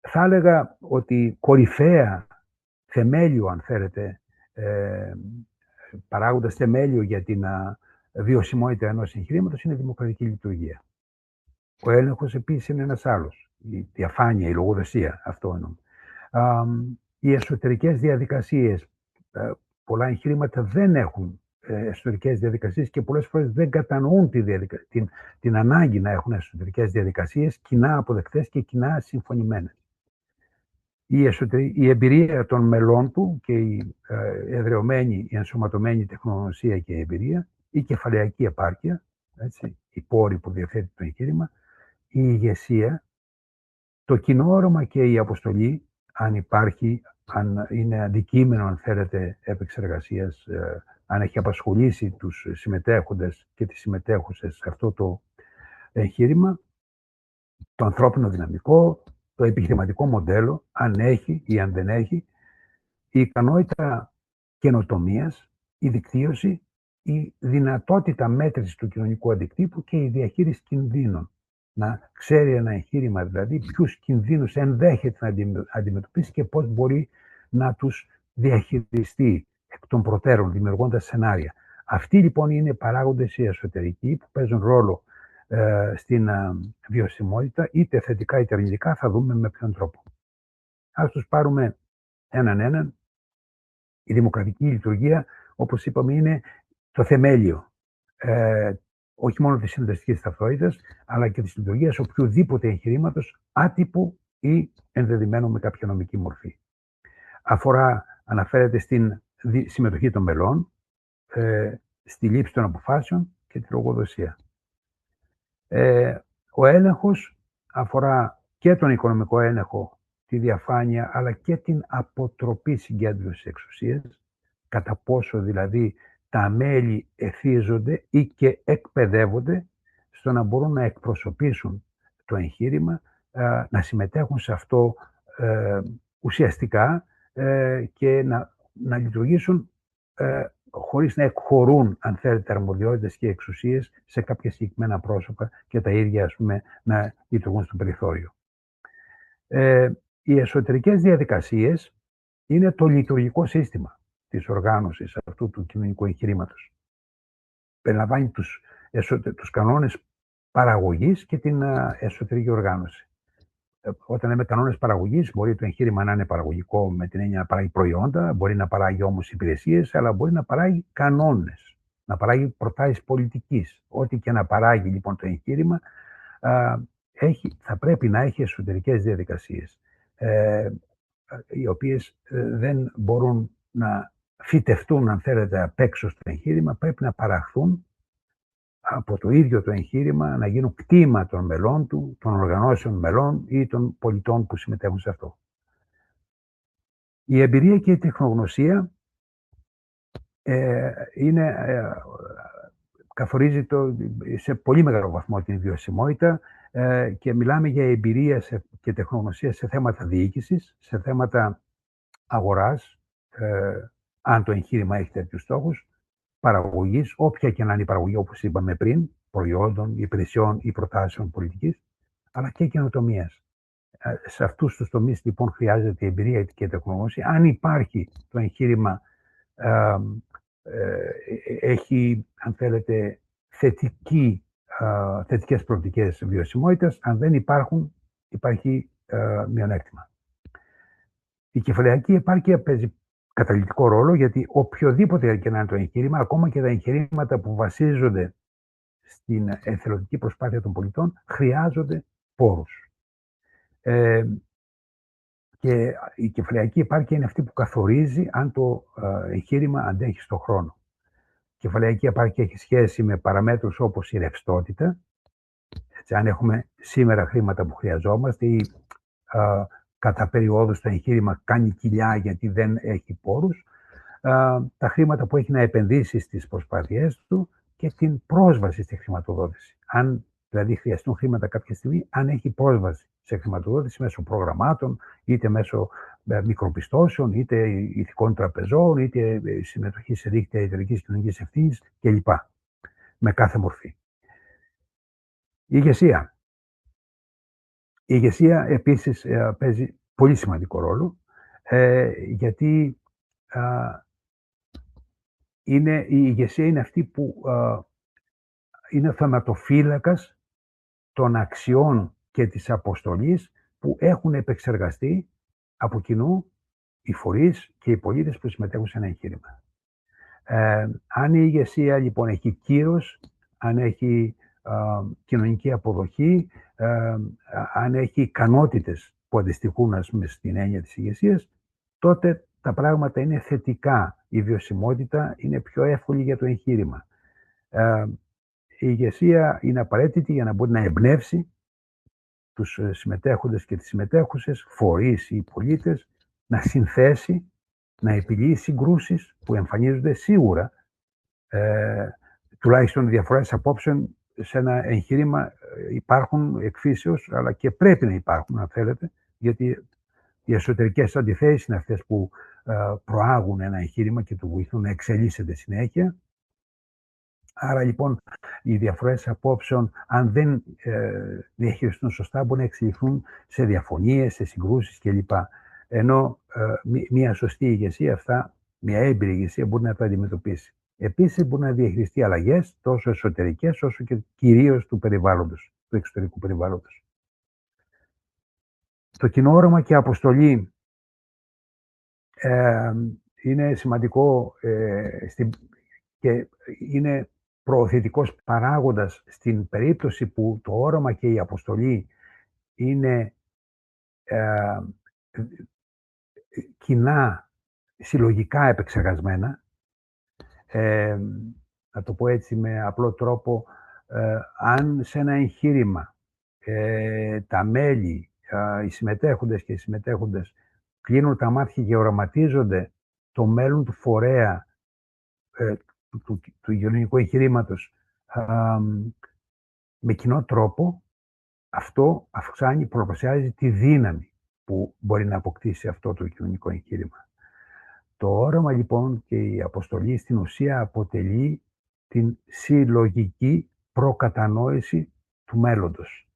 S2: Θα έλεγα ότι κορυφαία θεμέλιο, αν θέλετε, παράγοντας θεμέλιο για την βιωσιμότητα ενός εγχειρήματος είναι η δημοκρατική λειτουργία. Ο έλεγχος επίσης είναι ένας άλλος. Η διαφάνεια, η λογοδοσία, αυτό εννοώ. Οι εσωτερικές διαδικασίες. Πολλά εγχειρήματα δεν έχουν εσωτερικές διαδικασίες και πολλές φορές δεν κατανοούν την ανάγκη να έχουν εσωτερικές διαδικασίες κοινά αποδεκτές και κοινά συμφωνημένες. Η εμπειρία των μελών του και η εδραιωμένη, η ενσωματωμένη τεχνογνωσία και η εμπειρία, η κεφαλαιακή επάρκεια, έτσι, οι πόροι που διαθέτει το εγχείρημα, η ηγεσία, το κοινό όρομα και η αποστολή, αν υπάρχει, αν είναι αντικείμενο, αν θέλετε, επεξεργασίας, αν έχει απασχολήσει τους συμμετέχοντες και τις συμμετέχουσες σε αυτό το εγχείρημα, το ανθρώπινο δυναμικό, το επιχειρηματικό μοντέλο, αν έχει ή αν δεν έχει, η ικανότητα καινοτομίας, η δικτύωση, η δυνατότητα μέτρησης του κοινωνικού αντικτύπου και η διαχείριση κινδύνων. Να ξέρει ένα εγχείρημα δηλαδή ποιους κινδύνους ενδέχεται να αντιμετωπίσει και πώς μπορεί να τους διαχειριστεί εκ των προτέρων, δημιουργώντας σενάρια. Αυτοί λοιπόν είναι παράγοντες οι εσωτερικοί που παίζουν ρόλο στην βιωσιμότητα, είτε θετικά είτε αρνητικά, θα δούμε με ποιον τρόπο. Ας τους πάρουμε έναν. Η δημοκρατική λειτουργία, όπως είπαμε, είναι το θεμέλιο όχι μόνο της συνδεστικής ταυτότητας, αλλά και της λειτουργίας οποιοδήποτε εγχειρήματος άτυπου ή ενδεδειμένου με κάποια νομική μορφή. Αναφέρεται στην συμμετοχή των μελών, στη λήψη των αποφάσεων και τη λογοδοσία. Ο έλεγχος αφορά και τον οικονομικό έλεγχο, τη διαφάνεια, αλλά και την αποτροπή συγκέντρωσης εξουσίας, κατά πόσο δηλαδή τα μέλη ευθύζονται ή και εκπαιδεύονται στο να μπορούν να εκπροσωπήσουν το εγχείρημα, να συμμετέχουν σε αυτό ουσιαστικά και να λειτουργήσουν χωρίς να εκχωρούν, αν θέλετε, αρμοδιότητες και εξουσίες σε κάποια συγκεκριμένα πρόσωπα και τα ίδια, ας πούμε, να λειτουργούν στο περιθώριο. Οι εσωτερικές διαδικασίες είναι το λειτουργικό σύστημα της οργάνωσης αυτού του κοινωνικού εγχειρήματος. Περιλαμβάνει τους κανόνες παραγωγής και την εσωτερική οργάνωση. Όταν λέμε κανόνες παραγωγής, μπορεί το εγχείρημα να είναι παραγωγικό με την έννοια να παράγει προϊόντα, μπορεί να παράγει όμως υπηρεσίες, αλλά μπορεί να παράγει κανόνες, να παράγει προτάσεις πολιτικής. Ό,τι και να παράγει λοιπόν το εγχείρημα, θα πρέπει να έχει εσωτερικές διαδικασίες, οι οποίες δεν μπορούν να φυτευτούν, αν θέλετε, απ' έξω στο εγχείρημα, πρέπει να παραχθούν από το ίδιο το εγχείρημα, να γίνουν κτήμα των μελών του, των οργανώσεων μελών ή των πολιτών που συμμετέχουν σε αυτό. Η εμπειρία και η τεχνογνωσία καθορίζει σε πολύ μεγάλο βαθμό την βιωσιμότητα και μιλάμε για εμπειρία και τεχνογνωσία σε θέματα διοίκησης, σε θέματα αγοράς, αν το εγχείρημα έχει τέτοιους στόχους, παραγωγής, όποια και να είναι η παραγωγή, όπως είπαμε πριν, προϊόντων, υπηρεσιών ή προτάσεων πολιτικής, αλλά και καινοτομίας. Σε αυτούς τους τομείς λοιπόν χρειάζεται εμπειρία και τεχνογνωσία. Αν υπάρχει το εγχείρημα, έχει, αν θέλετε, θετικές προοπτικές βιωσιμότητας, αν δεν υπάρχει μειονέκτημα. Η κεφαλαιακή επάρκεια παίζει καταλυτικό ρόλο, γιατί οποιοδήποτε και να είναι το εγχείρημα, ακόμα και τα εγχειρήματα που βασίζονται στην εθελοντική προσπάθεια των πολιτών, χρειάζονται πόρους. Και η κεφαλαιακή επάρκεια είναι αυτή που καθορίζει αν το εγχείρημα αντέχει στον χρόνο. Η κεφαλαιακή επάρκεια έχει σχέση με παραμέτρους όπως η ρευστότητα, έτσι, αν έχουμε σήμερα χρήματα που χρειαζόμαστε ή κατά περιόδους το εγχείρημα κάνει κοιλιά γιατί δεν έχει πόρους, τα χρήματα που έχει να επενδύσει στις προσπάθειές του και την πρόσβαση στη χρηματοδότηση. Αν δηλαδή χρειαστούν χρήματα κάποια στιγμή, αν έχει πρόσβαση σε χρηματοδότηση μέσω προγραμμάτων, είτε μέσω μικροπιστώσεων, είτε ηθικών τραπεζών, είτε συμμετοχή σε δίκτυα εταιρικής κοινωνικής ευθύνης κλπ. Με κάθε μορφή. Η ηγεσία. Η ηγεσία επίσης παίζει πολύ σημαντικό ρόλο, γιατί η ηγεσία είναι αυτή που είναι θεματοφύλακας των αξιών και της αποστολής που έχουν επεξεργαστεί από κοινού οι φορείς και οι πολίτες που συμμετέχουν σε ένα εγχείρημα. Αν η ηγεσία λοιπόν έχει κύρος, αν έχει κοινωνική αποδοχή, αν έχει ικανότητες που αντιστοιχούν, ας πούμε, στην έννοια της ηγεσίας, τότε τα πράγματα είναι θετικά. Η βιωσιμότητα είναι πιο εύκολη για το εγχείρημα. Η ηγεσία είναι απαραίτητη για να μπορεί να εμπνεύσει τους συμμετέχοντες και τις συμμετέχουσες, φορείς ή πολίτες, να συνθέσει, να επιλύει συγκρούσεις που εμφανίζονται σίγουρα, τουλάχιστον διαφορές απόψεων σε ένα εγχείρημα υπάρχουν εκφύσεως, αλλά και πρέπει να υπάρχουν, αν θέλετε, γιατί οι εσωτερικές αντιθέσεις είναι αυτές που προάγουν ένα εγχείρημα και το βοηθούν να εξελίσσεται συνέχεια. Άρα λοιπόν οι διαφορές απόψεων, αν δεν διαχειριστούν σωστά, μπορεί να εξελιχθούν σε διαφωνίες, σε συγκρούσεις κλπ. Ενώ μια σωστή ηγεσία αυτά, μια έμπειρη ηγεσία μπορεί να τα αντιμετωπίσει. Επίσης μπορεί να διαχειριστεί αλλαγές τόσο εσωτερικές όσο και κυρίως του περιβάλλοντος, του εξωτερικού περιβάλλοντος. Το κοινό όραμα και αποστολή είναι σημαντικό και είναι προωθητικός παράγοντας στην περίπτωση που το όραμα και η αποστολή είναι κοινά, συλλογικά επεξεργασμένα. Να το πω έτσι με απλό τρόπο, αν σε ένα εγχείρημα τα μέλη, οι συμμετέχοντες και οι συμμετέχοντες κλείνουν τα μάτια και οραματίζονται το μέλλον του φορέα του κοινωνικού εγχειρήματος με κοινό τρόπο, αυτό αυξάνει, πολλαπλασιάζει τη δύναμη που μπορεί να αποκτήσει αυτό το κοινωνικό εγχείρημα. Το όραμα λοιπόν και η αποστολή στην ουσία αποτελεί την συλλογική προκατανόηση του μέλλοντος.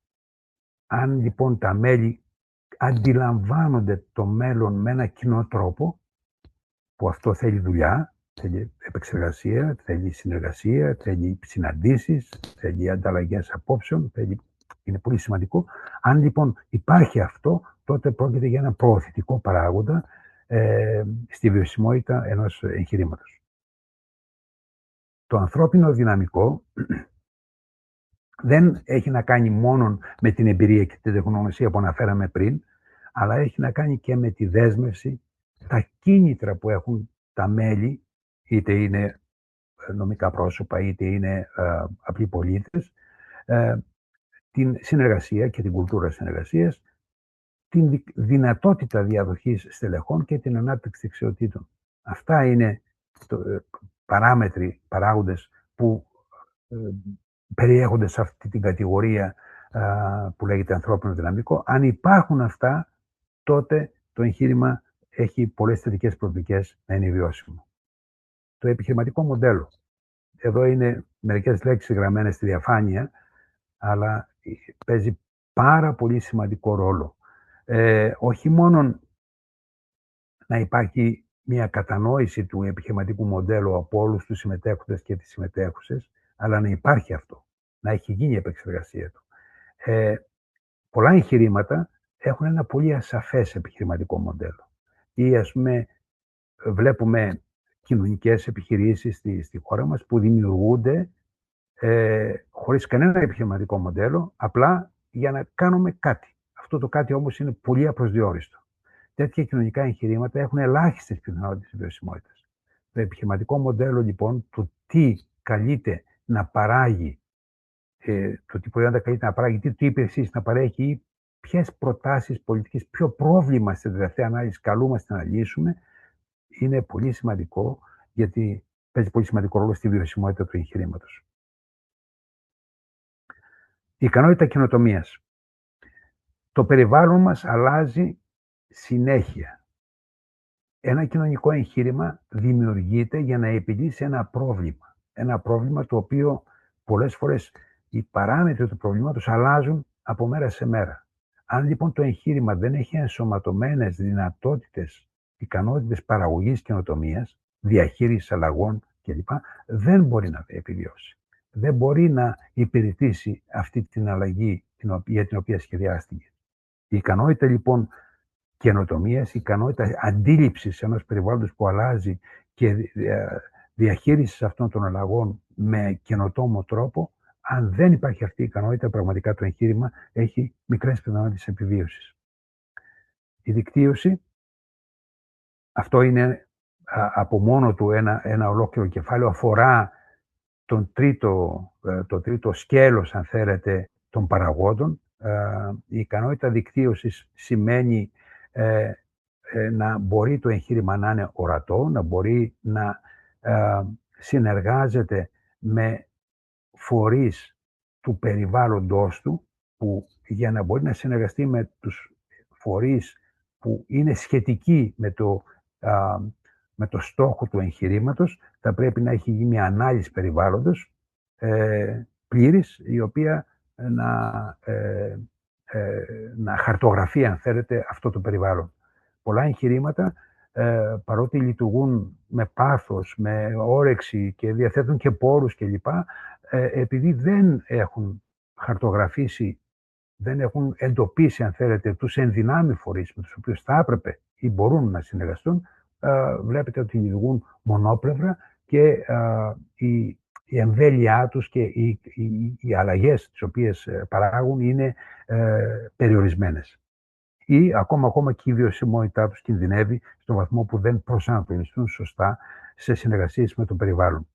S2: Αν λοιπόν τα μέλη αντιλαμβάνονται το μέλλον με ένα κοινό τρόπο, που αυτό θέλει δουλειά, θέλει επεξεργασία, θέλει συνεργασία, θέλει συναντήσεις, θέλει ανταλλαγές απόψεων, είναι πολύ σημαντικό. Αν λοιπόν υπάρχει αυτό, τότε πρόκειται για ένα προωθητικό παράγοντα στη βιωσιμότητα ενός εγχειρήματος. Το ανθρώπινο δυναμικό δεν έχει να κάνει μόνο με την εμπειρία και την τεχνογνωσία που αναφέραμε πριν, αλλά έχει να κάνει και με τη δέσμευση, τα κίνητρα που έχουν τα μέλη, είτε είναι νομικά πρόσωπα, είτε είναι απλοί πολίτες, την συνεργασία και την κουλτούρα συνεργασίας, την δυνατότητα διαδοχής στελεχών και την ανάπτυξη δεξιοτήτων. Αυτά είναι παράμετροι, παράγοντες που περιέχονται σε αυτή την κατηγορία που λέγεται ανθρώπινο δυναμικό. Αν υπάρχουν αυτά, τότε το εγχείρημα έχει πολλές θετικές προοπτικές να είναι βιώσιμο. Το επιχειρηματικό μοντέλο. Εδώ είναι μερικές λέξεις γραμμένες στη διαφάνεια, αλλά παίζει πάρα πολύ σημαντικό ρόλο. Όχι μόνο να υπάρχει μια κατανόηση του επιχειρηματικού μοντέλου από όλους τους συμμετέχοντες και τις συμμετέχουσες, αλλά να υπάρχει αυτό, να έχει γίνει η επεξεργασία του. Πολλά εγχειρήματα έχουν ένα πολύ ασαφές επιχειρηματικό μοντέλο. Ή ας πούμε βλέπουμε κοινωνικές επιχειρήσεις στη χώρα μας που δημιουργούνται χωρίς κανένα επιχειρηματικό μοντέλο, απλά για να κάνουμε κάτι. Αυτό το κάτι όμως είναι πολύ απροσδιόριστο. Τέτοια κοινωνικά εγχειρήματα έχουν ελάχιστες πιθανότητες βιωσιμότητας. Το επιχειρηματικό μοντέλο λοιπόν, το τι καλείται να παράγει, το τι προϊόντα καλείται να παράγει, τι υπηρεσίες να παρέχει ή ποιες προτάσεις πολιτικής, ποιο πρόβλημα στην τελευταία ανάλυση καλούμαστε να λύσουμε, είναι πολύ σημαντικό, γιατί παίζει πολύ σημαντικό ρόλο στη βιωσιμότητα του εγχειρήματος. Η ικανότητα καινοτομίας. Το περιβάλλον μας αλλάζει συνέχεια. Ένα κοινωνικό εγχείρημα δημιουργείται για να επιλύσει ένα πρόβλημα. Ένα πρόβλημα το οποίο πολλές φορές οι παράμετροι του προβλήματος αλλάζουν από μέρα σε μέρα. Αν λοιπόν το εγχείρημα δεν έχει ενσωματωμένες δυνατότητες, ικανότητες παραγωγής καινοτομίας, διαχείρισης αλλαγών κλπ., δεν μπορεί να επιβιώσει. Δεν μπορεί να υπηρετήσει αυτή την αλλαγή για την οποία σχεδιάστηκε. Η ικανότητα λοιπόν καινοτομίας, η ικανότητα αντίληψης ενός περιβάλλοντος που αλλάζει και διαχείρισης αυτών των αλλαγών με καινοτόμο τρόπο, αν δεν υπάρχει αυτή η ικανότητα, πραγματικά το εγχείρημα έχει μικρές πιθανότητες επιβίωσης. Η δικτύωση, αυτό είναι από μόνο του ένα ολόκληρο κεφάλαιο, αφορά το τρίτο σκέλος, αν θέλετε, των παραγόντων. Η ικανότητα δικτύωσης σημαίνει να μπορεί το εγχείρημα να είναι ορατό, να μπορεί να συνεργάζεται με φορείς του περιβάλλοντος του, που για να μπορεί να συνεργαστεί με τους φορείς που είναι σχετικοί με το στόχο του εγχειρήματος, θα πρέπει να έχει γίνει μια ανάλυση περιβάλλοντος πλήρης, η οποία να χαρτογραφεί, αν θέλετε, αυτό το περιβάλλον. Πολλά εγχειρήματα, παρότι λειτουργούν με πάθος, με όρεξη και διαθέτουν και πόρους κλπ, επειδή δεν έχουν χαρτογραφήσει, δεν έχουν εντοπίσει, αν θέλετε, τους ενδυνάμει φορείς με τους οποίους θα έπρεπε ή μπορούν να συνεργαστούν, βλέπετε ότι λειτουργούν μονόπλευρα και η εμβέλειά τους και οι αλλαγές τις οποίες παράγουν είναι περιορισμένες. Ή ακόμα και η βιωσιμότητά τους κινδυνεύει στον βαθμό που δεν προσανατολιστούν σωστά σε συνεργασίες με το περιβάλλον.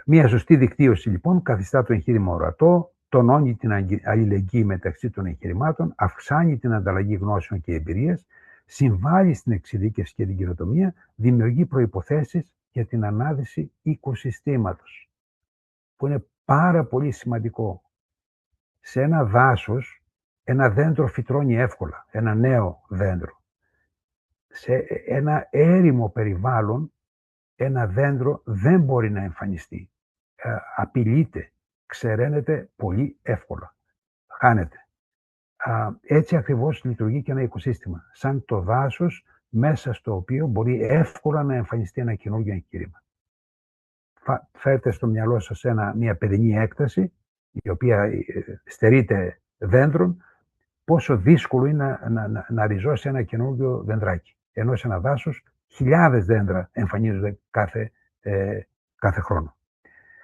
S2: Μια σωστή δικτύωση λοιπόν καθιστά το εγχείρημα ορατό, τονώνει την αλληλεγγύη μεταξύ των εγχειρημάτων, αυξάνει την ανταλλαγή γνώσεων και εμπειρίας, συμβάλλει στην εξειδίκευση και την καινοτομία, δημιουργεί προϋποθέσεις για την ανάδυση οικοσυστήματος, που είναι πάρα πολύ σημαντικό. Σε ένα δάσος, ένα δέντρο φυτρώνει εύκολα, ένα νέο δέντρο. Σε ένα έρημο περιβάλλον, ένα δέντρο δεν μπορεί να εμφανιστεί. Απειλείται, ξεραίνεται πολύ εύκολα. Χάνεται. Έτσι ακριβώς λειτουργεί και ένα οικοσύστημα. Σαν το δάσος μέσα στο οποίο μπορεί εύκολα να εμφανιστεί ένα καινούργιο εγχείρημα. Φέρτε στο μυαλό σας μια παιδινή έκταση, η οποία στερείται δέντρων, πόσο δύσκολο είναι να ριζώσει ένα καινούργιο δεντράκι. Ενώ σε ένα δάσος χιλιάδες δέντρα εμφανίζονται κάθε χρόνο.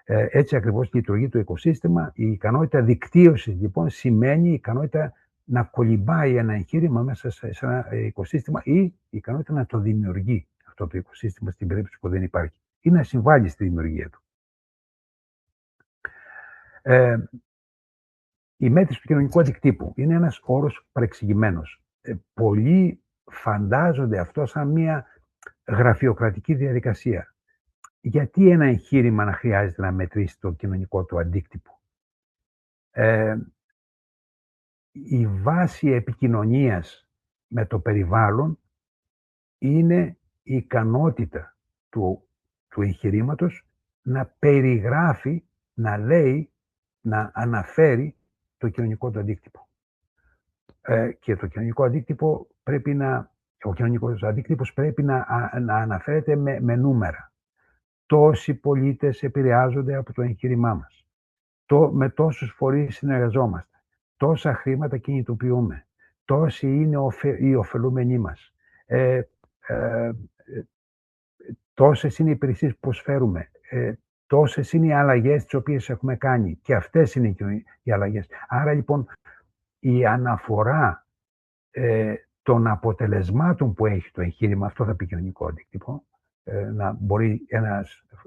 S2: Έτσι ακριβώς λειτουργεί το οικοσύστημα. Η ικανότητα δικτύωσης λοιπόν σημαίνει η ικανότητα να κολυμπάει ένα εγχείρημα μέσα σε ένα οικοσύστημα ή η ικανότητα να το δημιουργεί αυτό το οικοσύστημα στην περίπτωση που δεν υπάρχει ή να συμβάλλει στη δημιουργία του. Η μέτρηση του κοινωνικού αντικτύπου είναι ένας όρος παρεξηγημένος. Πολλοί φαντάζονται αυτό σαν μια γραφειοκρατική διαδικασία. Γιατί ένα εγχείρημα να χρειάζεται να μετρήσει το κοινωνικό του αντίκτυπο? Η βάση επικοινωνίας με το περιβάλλον είναι η ικανότητα του εγχειρήματος να περιγράφει, να λέει, να αναφέρει το κοινωνικό του αντίκτυπο. Και το κοινωνικό αντίκτυπο ο κοινωνικός αντίκτυπος πρέπει να αναφέρεται με νούμερα. Τόσοι πολίτες επηρεάζονται από το εγχείρημά μας. Με τόσους φορείς συνεργαζόμαστε. Τόσα χρήματα κινητοποιούμε. Τόσοι είναι οι ωφελούμενοι μας. Τόσες είναι οι υπηρεσίες που προσφέρουμε. Τόσες είναι οι αλλαγές τις οποίες έχουμε κάνει. Και αυτές είναι οι αλλαγές. Άρα λοιπόν η αναφορά των αποτελεσμάτων που έχει το εγχείρημα, αυτό θα πει κοινωνικό αντίκτυπο, να μπορεί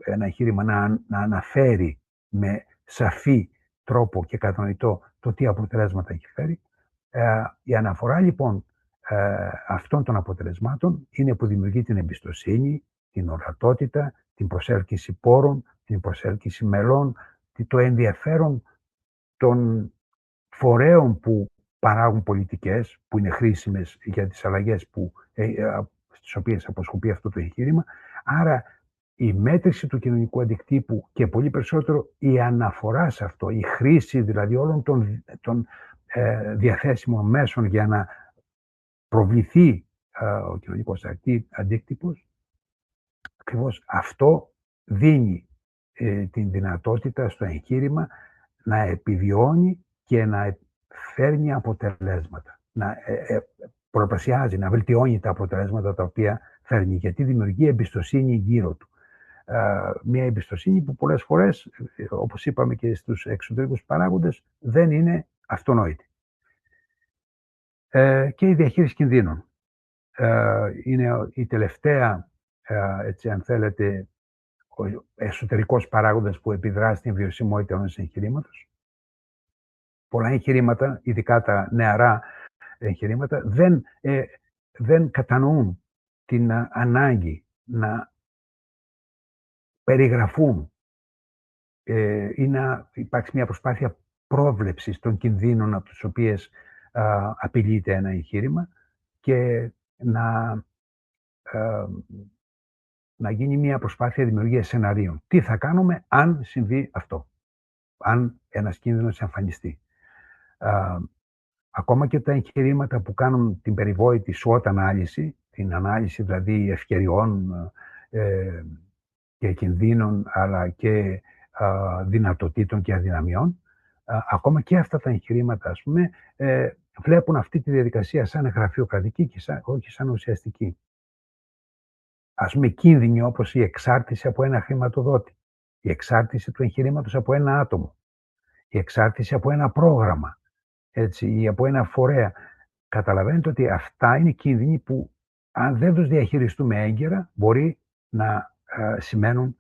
S2: ένα εγχείρημα να αναφέρει με σαφή τρόπο και κατανοητό το τι αποτελέσματα έχει φέρει. Η αναφορά λοιπόν αυτών των αποτελεσμάτων είναι που δημιουργεί την εμπιστοσύνη, την ορατότητα, την προσέλκυση πόρων, την προσέλκυση μελών, το ενδιαφέρον των φορέων που παράγουν πολιτικές, που είναι χρήσιμες για τις αλλαγές στις οποίες αποσκοπεί αυτό το εγχείρημα. Άρα η μέτρηση του κοινωνικού αντικτύπου και πολύ περισσότερο η αναφορά σε αυτό, η χρήση δηλαδή όλων των διαθέσιμων μέσων για να προβληθεί ο κοινωνικός αντίκτυπος, ακριβώς αυτό δίνει την δυνατότητα στο εγχείρημα να επιβιώνει και να φέρνει αποτελέσματα, να προπλασιάζει, να βελτιώνει τα αποτελέσματα τα οποία φέρνει, γιατί δημιουργεί εμπιστοσύνη γύρω του. Μια εμπιστοσύνη που πολλές φορές, όπως είπαμε και στους εξωτερικούς παράγοντες, δεν είναι αυτονόητη. Και η διαχείριση κινδύνων. Είναι η τελευταία, έτσι αν θέλετε, ο εσωτερικός παράγοντας που επιδρά στην βιωσιμότητα ενός εγχειρήματος. Πολλά εγχειρήματα, ειδικά τα νεαρά εγχειρήματα, δεν κατανοούν την ανάγκη να περιγραφούν ή να υπάρξει μια προσπάθεια πρόβλεψης των κινδύνων από τις οποίες απειλείται ένα εγχείρημα και να να γίνει μια προσπάθεια δημιουργίας σεναρίων. Τι θα κάνουμε αν συμβεί αυτό, αν ένας κίνδυνος εμφανιστεί. Ακόμα και τα εγχειρήματα που κάνουν την περιβόητη SWOT ανάλυση, την ανάλυση δηλαδή ευκαιριών και κινδύνων, αλλά και δυνατοτήτων και αδυναμιών, ακόμα και αυτά τα εγχειρήματα, ας πούμε, βλέπουν αυτή τη διαδικασία σαν γραφειοκρατική και όχι σαν ουσιαστική. Ας πούμε, κίνδυνοι όπως η εξάρτηση από ένα χρηματοδότη, η εξάρτηση του εγχειρήματος από ένα άτομο, η εξάρτηση από ένα πρόγραμμα, έτσι, ή από ένα φορέα. Καταλαβαίνετε ότι αυτά είναι κίνδυνοι που, αν δεν τους διαχειριστούμε έγκαιρα, μπορεί να σημαίνουν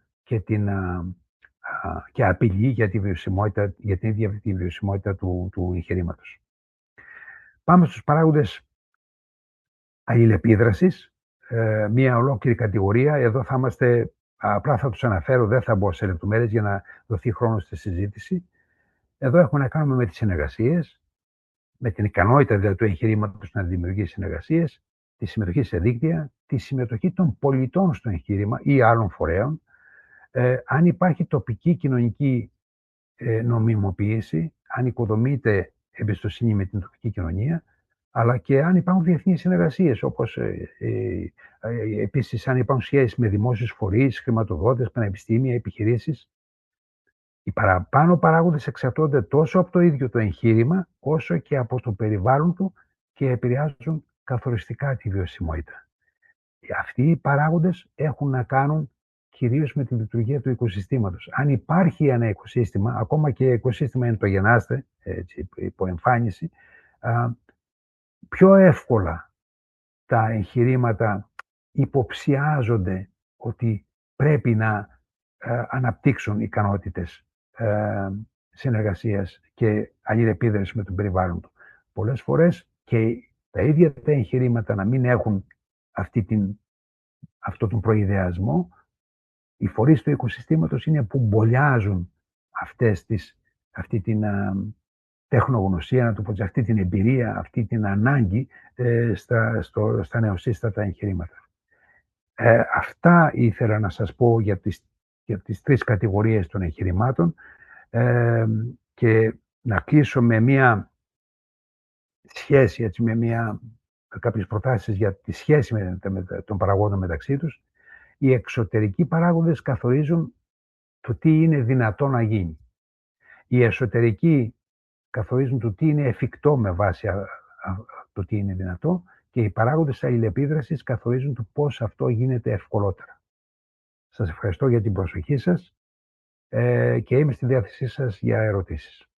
S2: και απειλή για τη βιωσιμότητα, για την ίδια τη βιωσιμότητα του εγχειρήματος. Πάμε στους παράγοντες αλληλεπίδρασης. Μία ολόκληρη κατηγορία. Εδώ θα είμαστε, απλά θα τους αναφέρω, δεν θα μπω σε λεπτομέρειες για να δοθεί χρόνο στη συζήτηση. Εδώ έχουμε να κάνουμε με τις συνεργασίες, με την ικανότητα δηλαδή του εγχειρήματος να δημιουργεί συνεργασίες, τη συμμετοχή σε δίκτυα, τη συμμετοχή των πολιτών στο εγχείρημα ή άλλων φορέων, αν υπάρχει τοπική κοινωνική νομιμοποίηση, αν οικοδομείται εμπιστοσύνη με την τοπική κοινωνία, αλλά και αν υπάρχουν διεθνείς συνεργασίες, όπως επίσης αν υπάρχουν σχέσεις με δημόσιους φορείς, χρηματοδότες, πανεπιστήμια, επιχειρήσεις. Οι παραπάνω παράγοντες εξαρτώνται τόσο από το ίδιο το εγχείρημα, όσο και από το περιβάλλον του και επηρεάζουν καθοριστικά τη βιωσιμότητα. Αυτοί οι παράγοντες έχουν να κάνουν κυρίως με τη λειτουργία του οικοσυστήματος. Αν υπάρχει ένα οικοσύστημα, ακόμα και οικοσύστημα είναι το γεννάστε, υπό εμφάνιση, πιο εύκολα τα εγχειρήματα υποψιάζονται ότι πρέπει να αναπτύξουν ικανότητες συνεργασίας και αλληλεπίδρασης με τον περιβάλλον του. Πολλές φορές και τα ίδια τα εγχειρήματα να μην έχουν αυτό τον προειδεασμό, οι φορείς του οικοσυστήματος είναι που μπολιάζουν αυτή την τεχνογνωσία, να το πω, αυτή την εμπειρία, αυτή την ανάγκη στα νεοσύστατα εγχειρήματα. Αυτά ήθελα να σας πω για τις τρεις κατηγορίες των εγχειρημάτων και να κλείσω με μια σχέση, έτσι, με κάποιες προτάσεις για τη σχέση των παραγόντων μεταξύ τους. Οι εξωτερικοί παράγοντες καθορίζουν το τι είναι δυνατό να γίνει. Οι εσωτερικοί καθορίζουν το τι είναι εφικτό με βάση το τι είναι δυνατό και οι παράγοντες αλληλεπίδρασης καθορίζουν το πώς αυτό γίνεται ευκολότερα. Σας ευχαριστώ για την προσοχή σας και είμαι στη διάθεσή σας για ερωτήσεις.